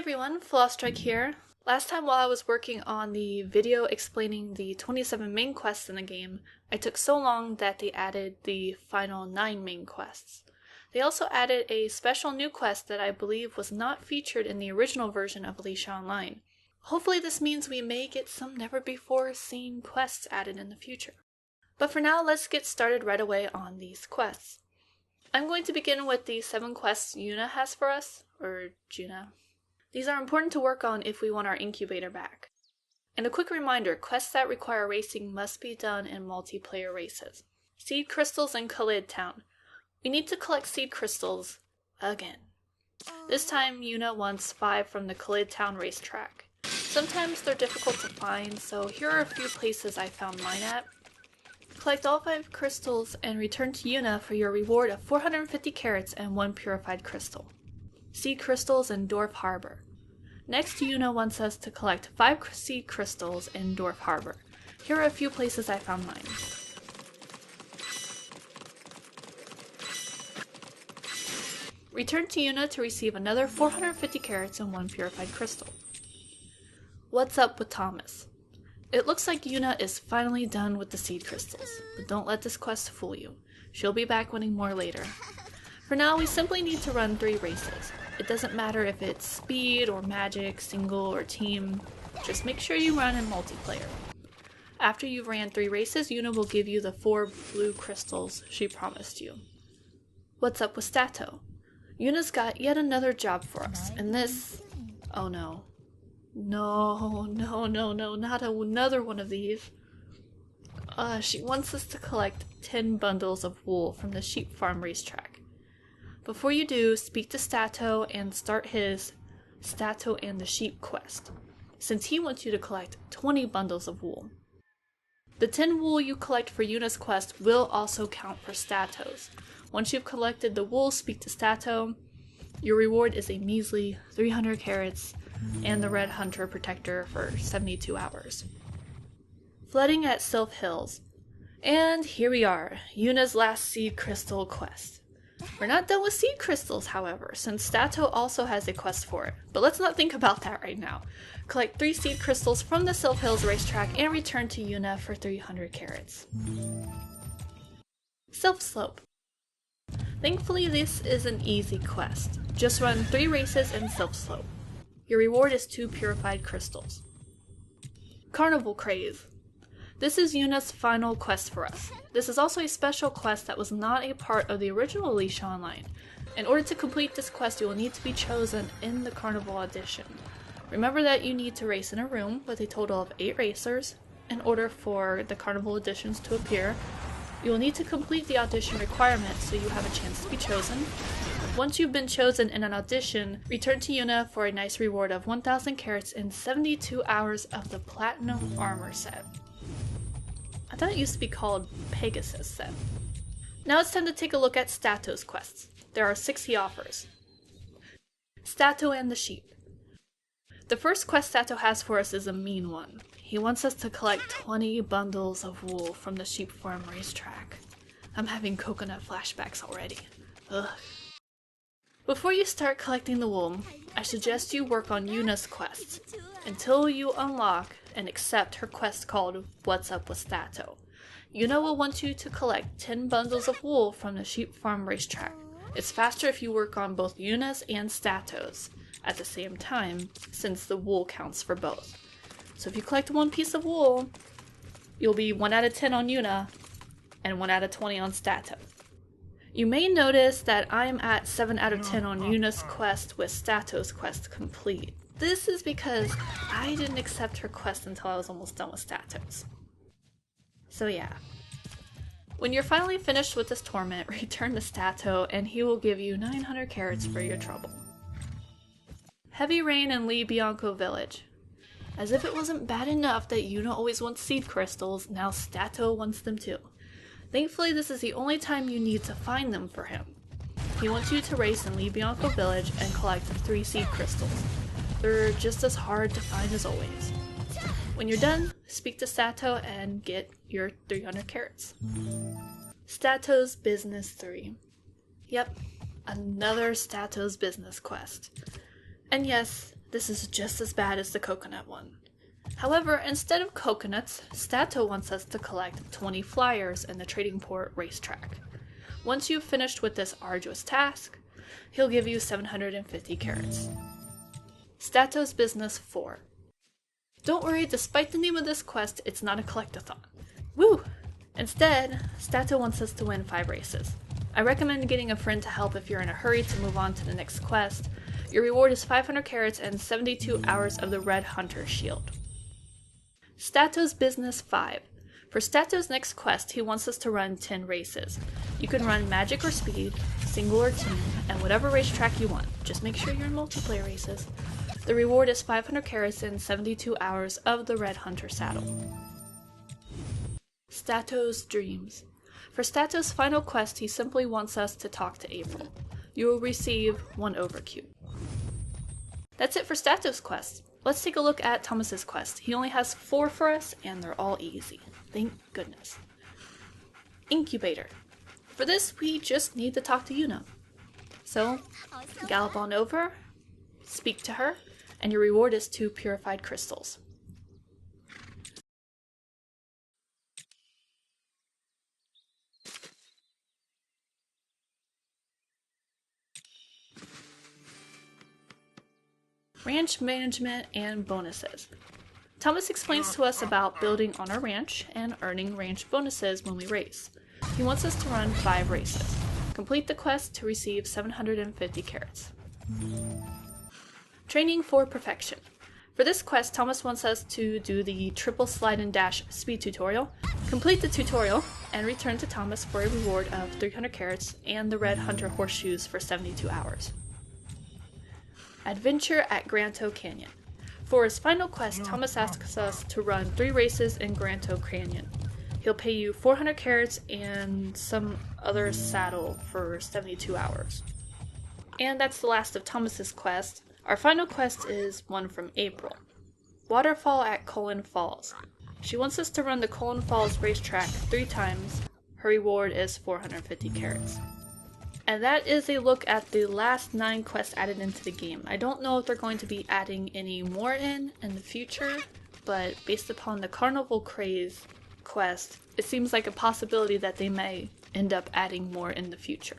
everyone, Flawestruck here. Last time while I was working on the video explaining the 27 main quests in the game, I took so long that they added the final 9 main quests. They also added a special new quest that I believe was not featured in the original version of Alicia Online. Hopefully this means we may get some never-before-seen quests added in the future. But for now, let's get started right away on these quests. I'm going to begin with the 7 quests Juna has for us, or Juna. These are important to work on if we want our incubator back. And a quick reminder, quests that require racing must be done in multiplayer races. Seed crystals in Khalid town. We need to collect seed crystals again. This time Juna wants 5 from the Khalid town racetrack. Sometimes they're difficult to find, so here are a few places I found mine at. Collect all 5 crystals and return to Juna for your reward of 450 carats and 1 purified crystal. Seed crystals in Dorf Harbor. Next, Juna wants us to collect 5 seed crystals in Dorf Harbor. Here are a few places I found mine. Return to Juna to receive another 450 carats and 1 purified crystal. What's up with Thomas? It looks like Juna is finally done with the seed crystals, but don't let this quest fool you. She'll be back winning more later. For now, we simply need to run 3 races. It doesn't matter if it's speed or magic, single or team, just make sure you run in multiplayer. After you've ran 3 races, Juna will give you the 4 blue crystals she promised you. What's up with Stato? Juna's got yet another job for us, and this... oh no. No, not another one of these. She wants us to collect 10 bundles of wool from the sheep farm racetrack. Before you do, speak to Stato and start his Stato and the Sheep quest, since he wants you to collect 20 bundles of wool. The 10 wool you collect for Juna's quest will also count for Stato's. Once you've collected the wool, speak to Stato. Your reward is a measly 300 carats and the Red Hunter Protector for 72 hours. Flooding at Sylph Hills. And here we are, Juna's last seed crystal quest. We're not done with seed crystals, however, since Stato also has a quest for it. But let's not think about that right now. Collect 3 seed crystals from the Sylph Hills racetrack and return to Juna for 300 carats. Sylph Slope. Thankfully, this is an easy quest. Just run 3 races in Sylph Slope. Your reward is 2 purified crystals. Carnival Craze. This is Juna's final quest for us. This is also a special quest that was not a part of the original Alicia Online. In order to complete this quest, you will need to be chosen in the Carnival Edition. Remember that you need to race in a room with a total of 8 racers. In order for the Carnival Editions to appear, you will need to complete the audition requirement so you have a chance to be chosen. Once you've been chosen in an audition, return to Juna for a nice reward of 1,000 carats and 72 hours of the Platinum Armor set. I thought it used to be called Pegasus set. Now it's time to take a look at Stato's quests. There are 6 he offers. Stato and the Sheep. The first quest Stato has for us is a mean one. He wants us to collect 20 bundles of wool from the sheep farm racetrack. I'm having coconut flashbacks already. Ugh. Before you start collecting the wool, I suggest you work on Juna's quests until you unlock and accept her quest called What's Up with Stato. Juna will want you to collect 10 bundles of wool from the sheep farm racetrack. It's faster if you work on both Juna's and Stato's at the same time, since the wool counts for both. So if you collect 1 piece of wool, you'll be 1 out of 10 on Juna and 1 out of 20 on Stato. You may notice that I'm at 7 out of 10 on Juna's quest with Stato's quest complete. This is because I didn't accept her quest until I was almost done with Stato's. So yeah. When you're finally finished with this torment, return to Stato and he will give you 900 carats for your trouble. Heavy rain in Bianco village. As if it wasn't bad enough that Juna always wants seed crystals, now Stato wants them too. Thankfully, this is the only time you need to find them for him. He wants you to race in Bianco village and collect 3 seed crystals. They're just as hard to find as always. When you're done, speak to Stato and get your 300 carats. Stato's Business 3. Yep, another Stato's business quest. And yes, This is just as bad as the coconut one. However, instead of coconuts, Stato wants us to collect 20 flyers in the trading port racetrack. Once you've finished with this arduous task, he'll give you 750 carrots. Stato's Business 4. Don't worry, despite the name of this quest, it's not a collectathon. Woo! Instead, Stato wants us to win 5 races. I recommend getting a friend to help if you're in a hurry to move on to the next quest. Your reward is 500 carrots and 72 hours of the Red Hunter Shield. Stato's Business 5. For Stato's next quest, he wants us to run 10 races. You can run Magic or Speed, Single or Team, and whatever racetrack you want. Just make sure you're in multiplayer races. The reward is 500 carrots and 72 hours of the Red Hunter Saddle. Stato's Dreams. For Stato's final quest, he simply wants us to talk to April. You will receive 1 overcube. That's it for Stato's quest. Let's take a look at Thomas's quest. He only has 4 for us, and they're all easy. Thank goodness. Incubator. For this, we just need to talk to Juna. So, gallop on over, speak to her, and your reward is 2 purified crystals. Ranch management and bonuses. Thomas explains to us about building on our ranch and earning ranch bonuses when we race. He wants us to run 5 races. Complete the quest to receive 750 carrots. Training for Perfection. For this quest, Thomas wants us to do the triple slide and dash speed tutorial, complete the tutorial, and return to Thomas for a reward of 300 carrots and the Red Hunter horseshoes for 72 hours. Adventure at Granto Canyon. For his final quest, Thomas asks us to run 3 races in Granto Canyon. He'll pay you 400 carrots and some other saddle for 72 hours. And that's the last of Thomas's quest. Our final quest is one from April. Waterfall at Colin Falls. She wants us to run the Colin Falls racetrack 3 times. Her reward is 450 carrots. And that is a look at the last 9 quests added into the game. I don't know if they're going to be adding any more in the future, but based upon the Carnival Craze quest, it seems like a possibility that they may end up adding more in the future.